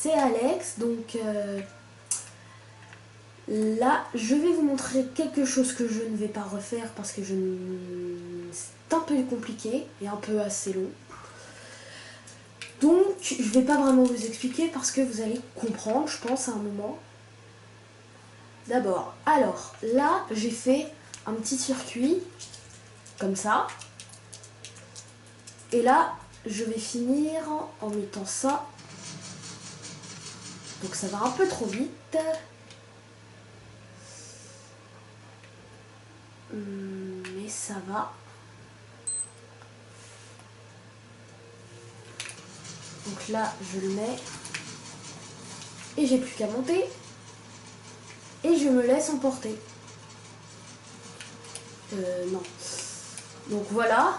c'est Alex. Donc là, je vais vous montrer quelque chose que je ne vais pas refaire parce que c'est un peu compliqué et un peu assez long. Donc, je vais pas vraiment vous expliquer parce que vous allez comprendre, je pense, à un moment. D'abord, alors, là, j'ai fait un petit circuit, comme ça. Et là, je vais finir en mettant ça. Donc ça va un peu trop vite. Mais ça va. Donc là, je le mets. Et j'ai plus qu'à monter. Et je me laisse emporter. Non. Donc voilà.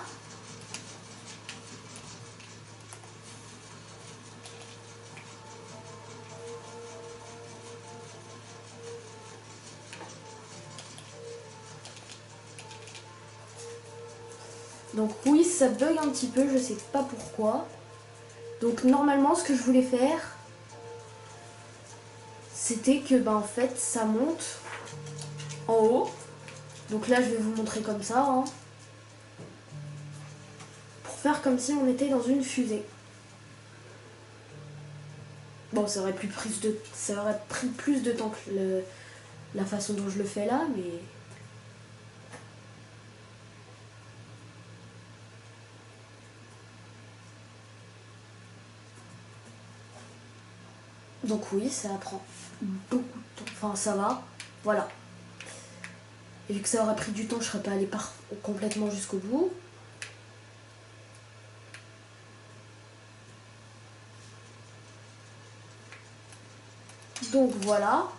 Donc oui, ça bug un petit peu, je sais pas pourquoi. Donc normalement, ce que je voulais faire, c'était que en fait, ça monte en haut. Donc là, je vais vous montrer comme ça. Hein, pour faire comme si on était dans une fusée. Bon, ça aurait pris plus de temps que la façon dont je le fais là, mais... Donc oui, ça prend beaucoup de temps. Enfin, ça va. Voilà. Et vu que ça aurait pris du temps, je serais pas allée complètement jusqu'au bout. Donc voilà.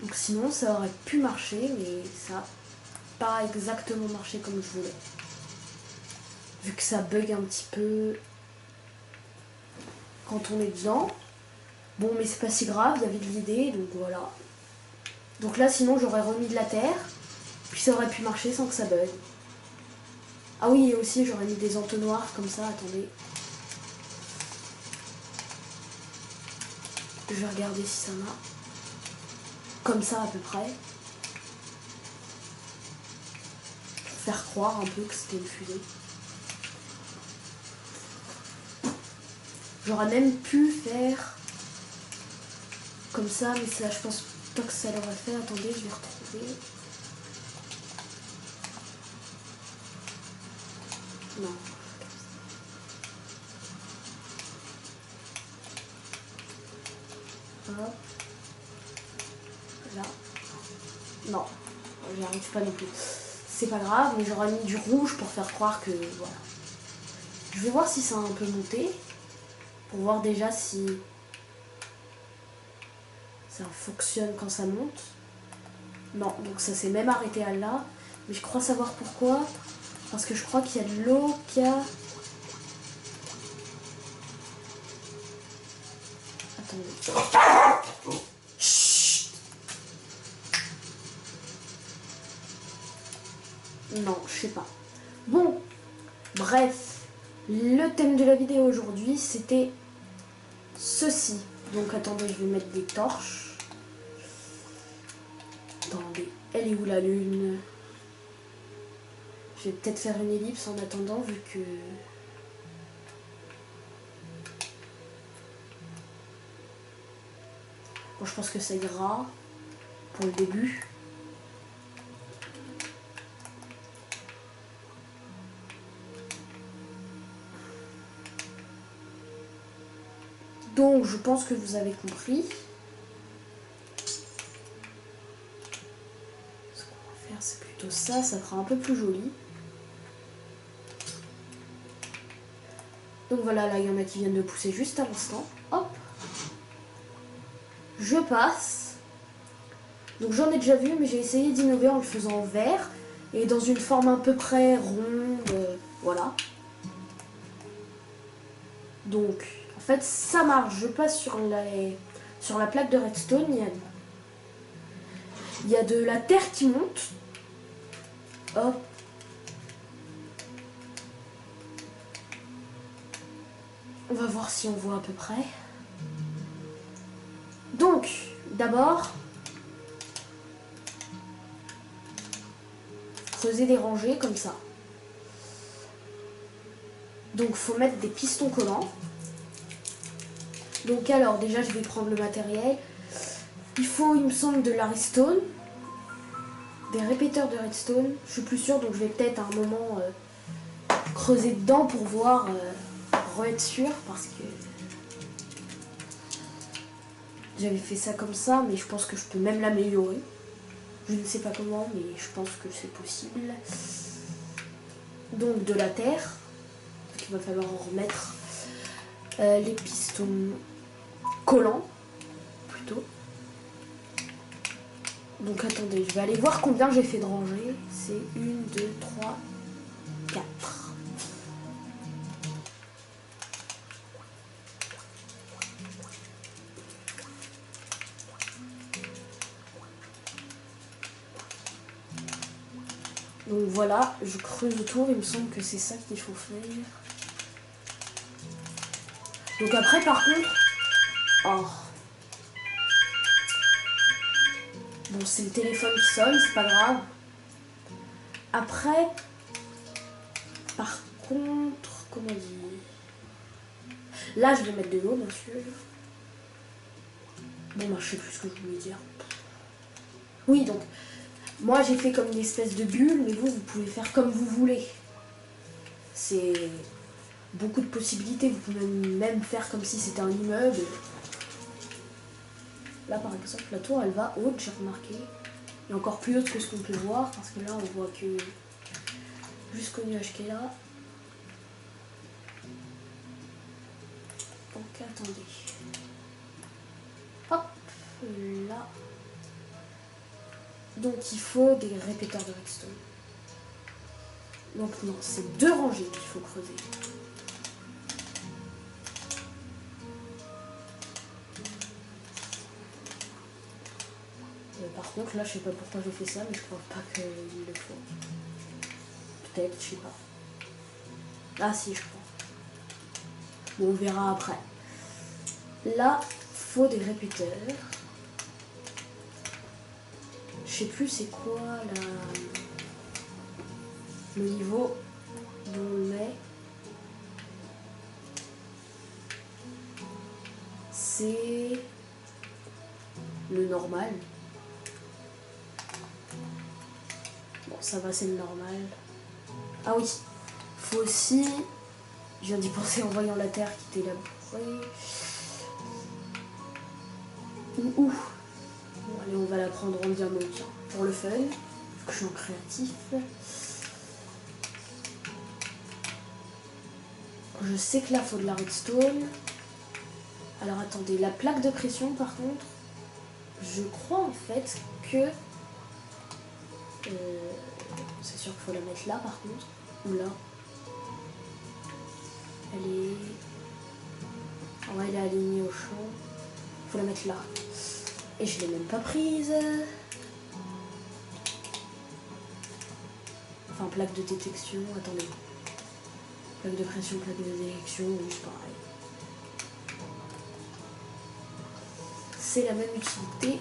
Donc sinon, ça aurait pu marcher, mais ça n'a pas exactement marché comme je voulais. Vu que ça bug un petit peu quand on est dedans. Bon, mais c'est pas si grave, il y avait de l'idée, donc voilà. Donc là, sinon, j'aurais remis de la terre, puis ça aurait pu marcher sans que ça bug. Ah oui, et aussi, j'aurais mis des entonnoirs comme ça, attendez. Je vais regarder si ça m'a... Comme ça, à peu près. Pour faire croire un peu que c'était une fusée. J'aurais même pu faire... Comme ça, mais ça, je pense pas que ça l'aurait fait. Attendez, je vais retrouver. Non. Hop. Là. Non. J'y arrive pas non plus. C'est pas grave, mais j'aurais mis du rouge pour faire croire que... Voilà. Je vais voir si ça a un peu monté. Pour voir déjà si... ça fonctionne quand ça monte. Non, donc ça s'est même arrêté à là. Mais je crois savoir pourquoi. Parce que je crois qu'il y a de l'eau qui a... Attendez. Chut. Non, je sais pas. Bon, bref. Le thème de la vidéo aujourd'hui, c'était ceci. Donc attendez, je vais mettre des torches. Attendez, elle est où la lune? Je vais peut-être faire une ellipse en attendant, vu que... Bon, je pense que ça ira pour le début. Donc, je pense que vous avez compris. Ce qu'on va faire, c'est plutôt ça. Ça fera un peu plus joli. Donc voilà, là, il y en a qui viennent de pousser juste à l'instant. Hop. Je passe. Donc j'en ai déjà vu, mais j'ai essayé d'innover en le faisant en vert. Et dans une forme à peu près ronde. Voilà. Donc, en fait, ça marche. Je passe sur la plaque de redstone. Il y a de la terre qui monte. Hop. On va voir si on voit à peu près. Donc, d'abord, creuser des rangées comme ça. Donc, faut mettre des pistons collants. Donc, alors, déjà, je vais prendre le matériel. Il faut, il me semble, de la redstone. Des répéteurs de redstone. Je suis plus sûre, donc je vais peut-être à un moment creuser dedans pour voir, pour être sûr, parce que j'avais fait ça comme ça, mais je pense que je peux même l'améliorer. Je ne sais pas comment, mais je pense que c'est possible. Donc de la terre. Donc il va falloir en remettre les pistons collants, plutôt. Donc attendez, je vais aller voir combien j'ai fait de rangées. C'est 1, 2, 3, 4. Donc voilà, je creuse autour, il me semble que c'est ça qu'il faut faire. Donc après par contre... Oh. Bon, c'est le téléphone qui sonne, c'est pas grave. Après, par contre, comment dire... Là, je vais mettre de l'eau, bien sûr. Bon, bah, je sais plus ce que je voulais dire. Oui, donc, moi, j'ai fait comme une espèce de bulle, mais vous pouvez faire comme vous voulez. C'est beaucoup de possibilités. Vous pouvez même faire comme si c'était un immeuble. Là, par exemple, la tour, elle va haute, j'ai remarqué. Et encore plus haute que ce qu'on peut voir, parce que là, on voit que jusqu'au nuage qui est là. Donc, attendez. Hop, là. Donc, il faut des répéteurs de redstone. Donc, non, c'est 2 rangées qu'il faut creuser. Par contre, là, je sais pas pourquoi j'ai fait ça, mais je crois pas qu'il le faut. Peut-être, je sais pas. Ah si, je crois. Bon, on verra après. Là, faut des répéteurs. Je sais plus c'est quoi le niveau dont on met. C'est le normal. Bon, ça va, c'est le normal. Ah oui, faut aussi... Je viens d'y penser en voyant la terre qui était labourée. Ouh. Bon, allez, on va la prendre en diamant, tiens, pour le fun, vu que je suis en créatif. Je sais que là, il faut de la redstone. Alors, attendez, la plaque de pression, par contre, je crois en fait que... c'est sûr qu'il faut la mettre là, par contre, ou là. Elle est... Oh, elle est alignée au champ. Faut la mettre là. Et je l'ai même pas prise. Enfin, plaque de détection, attendez. Plaque de pression, plaque de détection, oui, c'est pareil. C'est la même utilité.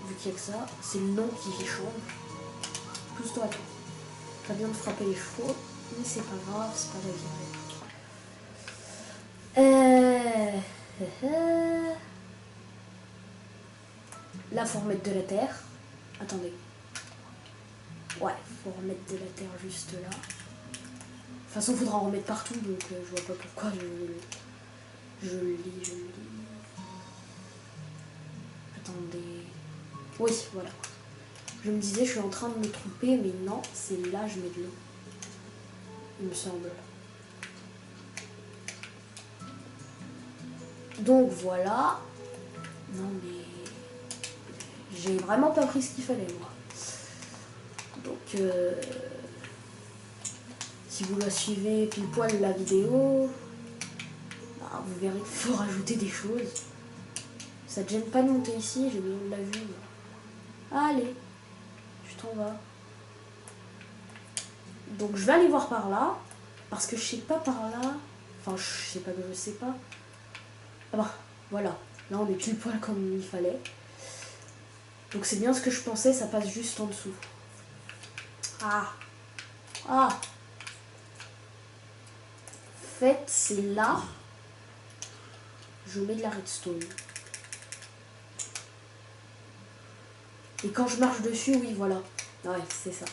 Vu qu'il y a que ça, c'est le nom qui change. Pousse-toi, toi. T'as bien de frapper les chevaux, mais c'est pas grave, c'est pas la vie. Là, faut remettre de la terre. Attendez. Ouais, faut remettre de la terre juste là. De toute façon, il faudra en remettre partout, donc je vois pas pourquoi je le lis. Attendez. Oui, voilà. Je me disais, je suis en train de me tromper, mais non, c'est là je mets de l'eau. Il me semble. Donc voilà. Non mais... J'ai vraiment pas pris ce qu'il fallait, moi. Donc... si vous la suivez pile poil la vidéo, bah, vous verrez qu'il faut rajouter des choses. Ça te gêne pas de monter ici, j'ai besoin de la vue. Allez, tu t'en vas. Donc je vais aller voir par là, parce que je sais pas par là. Enfin, je sais pas que je sais pas. Ah bah, voilà. Là, on est pile poil comme il fallait. Donc c'est bien ce que je pensais, ça passe juste en dessous. Ah. Ah. En fait, c'est là. Je mets de la redstone. Et quand je marche dessus, oui, voilà. Ouais, c'est ça.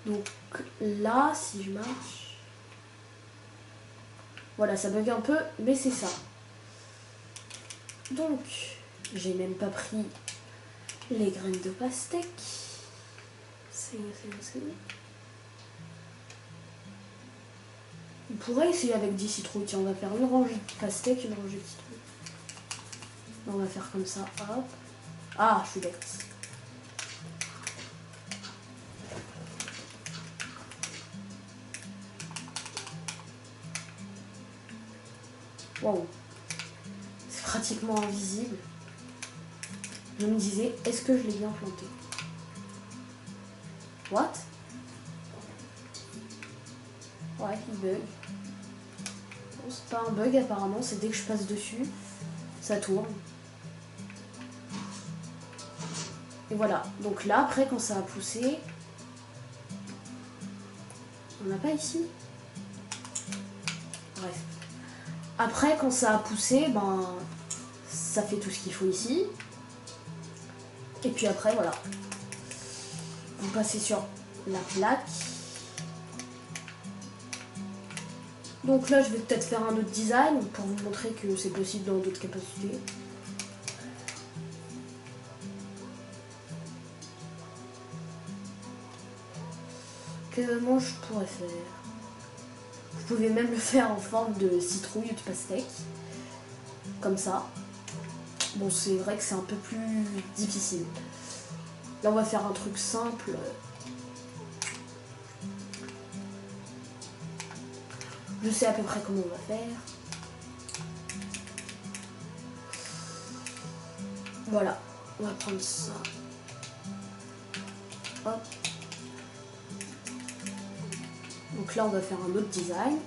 Donc là, si je marche... Voilà, ça bug un peu, mais c'est ça. Donc, j'ai même pas pris les graines de pastèque. C'est... On pourrait essayer avec 10 citrouilles. Tiens, on va faire une rangée de pastèque, une rangée de citrouilles. On va faire comme ça, hop. Ah, je suis bête. Waouh. C'est pratiquement invisible. Je me disais, est-ce que je l'ai bien planté? What? Ouais, il bug. Bon, c'est pas un bug apparemment, c'est dès que je passe dessus, ça tourne. Et voilà. Donc là, après, quand ça a poussé... On n'a pas ici? Bref. Après, quand ça a poussé, ben... ça fait tout ce qu'il faut ici. Et puis après, voilà. Vous passez sur la plaque. Donc là, je vais peut-être faire un autre design pour vous montrer que c'est possible dans d'autres capacités. Comment je pourrais faire? Vous pouvez même le faire en forme de citrouille ou de pastèque. Comme ça. Bon, c'est vrai que c'est un peu plus difficile. Là, on va faire un truc simple. Je sais à peu près comment on va faire. Voilà. On va prendre ça. Hop. Donc là, on va faire un autre design.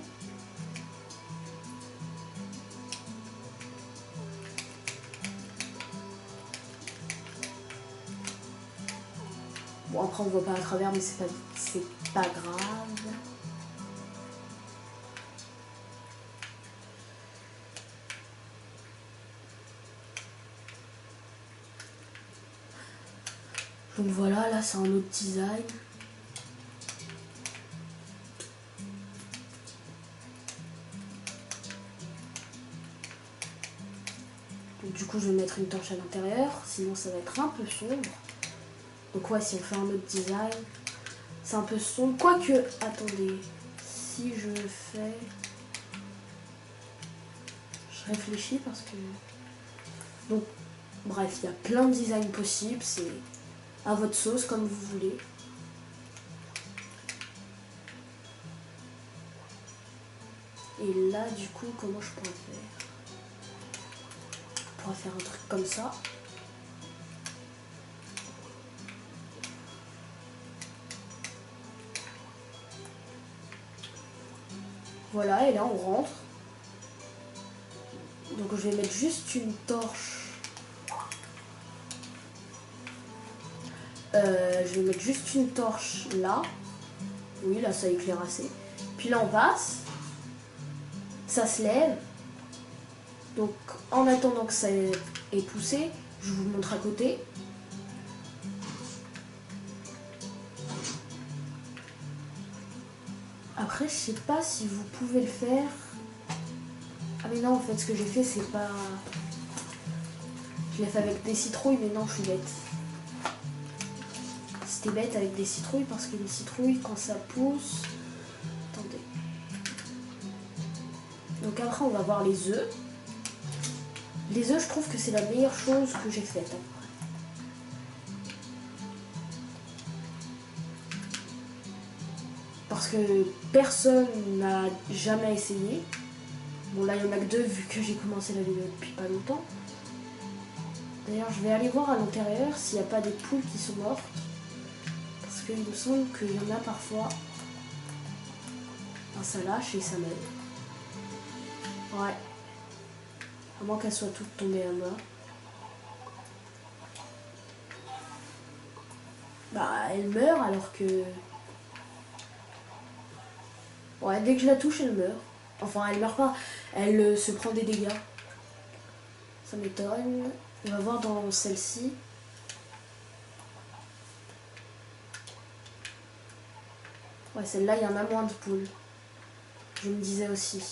Bon, après, on voit pas à travers, mais c'est pas grave. Donc voilà, là, c'est un autre design. Donc du coup, je vais mettre une torche à l'intérieur, sinon ça va être un peu sombre. Donc ouais, si on fait un autre design, c'est un peu sombre. Quoique, attendez, si je fais... Je réfléchis parce que... Donc, bref, il y a plein de designs possibles, c'est à votre sauce, comme vous voulez. Et là, du coup, comment je pourrais faire? Je pourrais faire un truc comme ça. Voilà, et là, on rentre. Donc, je vais mettre juste une torche. Je vais mettre juste une torche là. Oui, là, ça éclaire assez. Puis là, on passe. Ça se lève. Donc, en attendant que ça ait poussé, je vous montre à côté. Après, je sais pas si vous pouvez le faire. Ah mais non, en fait, ce que j'ai fait, c'est pas... Je l'ai fait avec des citrouilles, mais non, je suis bête. C'était bête avec des citrouilles, parce que les citrouilles, quand ça pousse... Attendez. Donc après, on va voir les œufs. Les œufs, je trouve que c'est la meilleure chose que j'ai faite. Parce que personne n'a jamais essayé. Bon, là, il y en a que deux, vu que j'ai commencé la vidéo depuis pas longtemps. D'ailleurs, je vais aller voir à l'intérieur s'il n'y a pas des poules qui sont mortes. Parce qu'il me semble qu'il y en a parfois. ça lâche et ça m'aide. Ouais. À moins qu'elles soient toutes tombées à bas. Bah, elle meurt alors que... Ouais, dès que je la touche, elle meurt. Enfin, elle meurt pas. Elle se prend des dégâts. Ça m'étonne. On va voir dans celle-ci. Ouais, celle-là, il y en a moins de poules. Je me disais aussi.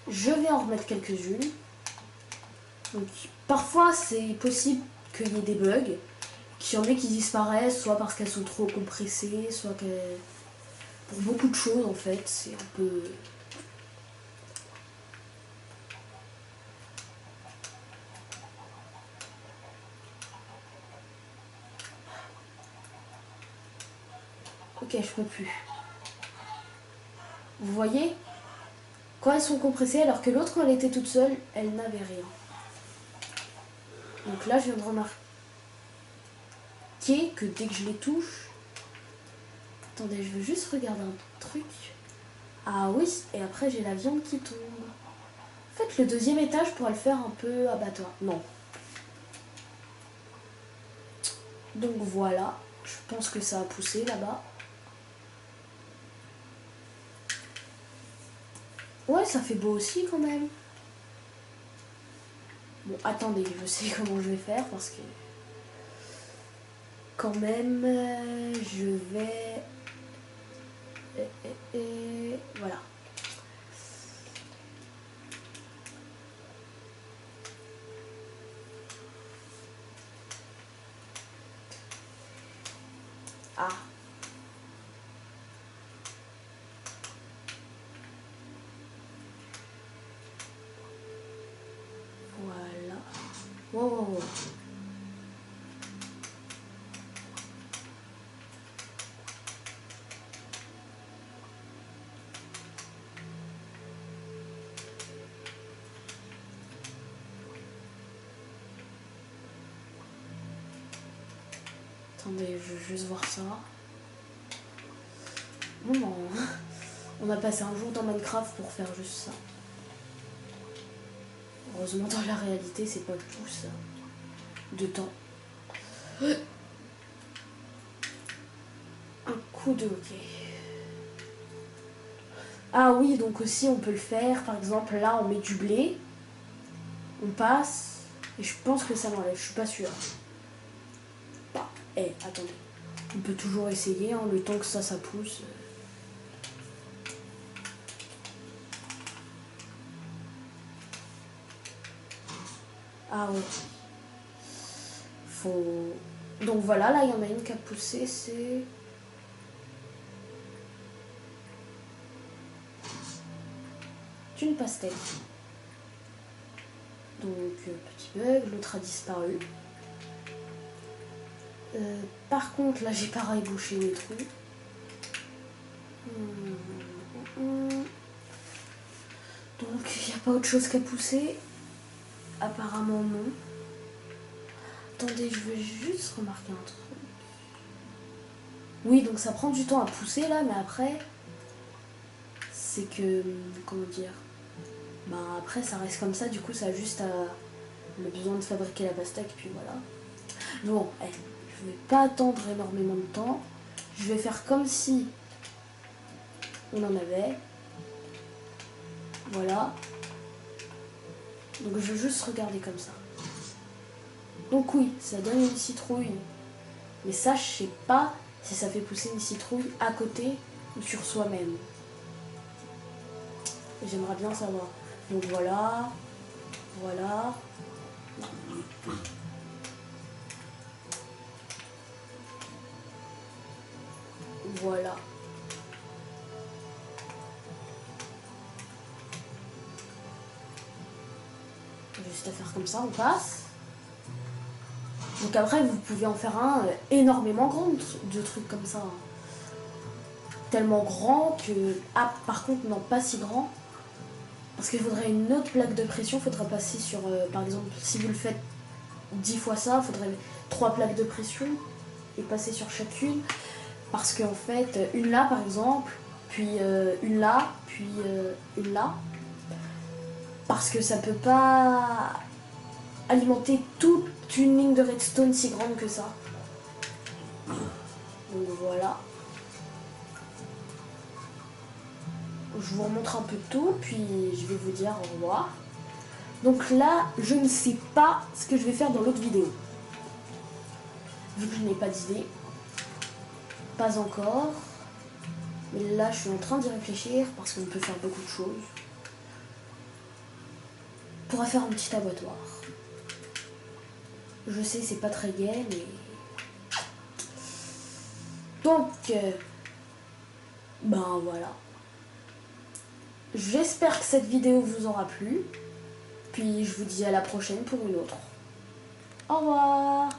Je vais en remettre quelques-unes. Donc, parfois, c'est possible qu'il y ait des bugs. Qu'il y en ait qui disparaissent, soit parce qu'elles sont trop compressées, soit que... Pour beaucoup de choses, en fait, c'est un peu... Ok, je peux plus. Vous voyez? Quand elles sont compressées, alors que l'autre, quand elle était toute seule, elle n'avait rien. Donc là, je viens de remarquer que dès que je les touche... Attendez, je veux juste regarder un truc. Ah oui, et après j'ai la viande qui tombe. En fait, le deuxième étage pourrait le faire un peu abattoir. Non. Donc voilà, je pense que ça a poussé là-bas. Ouais, ça fait beau aussi quand même. Bon, attendez, je sais comment je vais faire parce que... Quand même, je vais... Voilà. Ah. Voilà. Wow, wow, wow. Attendez, je veux juste voir ça. Non, on a passé un jour dans Minecraft pour faire juste ça. Heureusement, dans la réalité, c'est pas tout ça de temps. Un coup de hockey. Ah oui, donc aussi on peut le faire. Par exemple, là, on met du blé. On passe. Et je pense que ça m'enlève. Je suis pas sûre. Bah, attendez. On peut toujours essayer, hein, le temps que ça pousse. Ah ouais. Faut... Donc voilà, là, il y en a une qui a poussé, c'est... une pastèque. Donc, petit bug, l'autre a disparu. Par contre, là, j'ai pareil bouché les trous. Donc, il n'y a pas autre chose qu'à pousser. Apparemment, non. Attendez, je veux juste remarquer un truc. Oui, donc ça prend du temps à pousser, là, mais après... C'est que... Comment dire? Bah, après, ça reste comme ça, du coup, ça a juste le besoin de fabriquer la pastèque, puis voilà. Bon, je vais pas attendre énormément de temps. Je vais faire comme si on en avait. Voilà. Donc je vais juste regarder comme ça. Donc oui, ça donne une citrouille. Mais ça, je sais pas si ça fait pousser une citrouille à côté ou sur soi-même. J'aimerais bien savoir. Donc voilà. Voilà. Voilà. Juste à faire comme ça, on passe. Donc après, vous pouvez en faire un énormément grand de trucs comme ça. Tellement grand que... Ah, par contre, non, pas si grand. Parce qu'il faudrait une autre plaque de pression. Il faudrait passer sur... par exemple, si vous le faites 10 fois ça, il faudrait 3 plaques de pression et passer sur chacune. Parce qu'en fait, une là, par exemple, puis une là, puis une là. Parce que ça peut pas alimenter toute une ligne de redstone si grande que ça. Donc voilà. Je vous remontre un peu de tout, puis je vais vous dire au revoir. Donc là, je ne sais pas ce que je vais faire dans l'autre vidéo. Vu que je n'ai pas d'idée. Pas encore. Mais là, je suis en train d'y réfléchir parce qu'on peut faire beaucoup de choses. On pourra faire un petit abattoir. Je sais, c'est pas très gai, mais... Donc, ben voilà. J'espère que cette vidéo vous aura plu. Puis je vous dis à la prochaine pour une autre. Au revoir!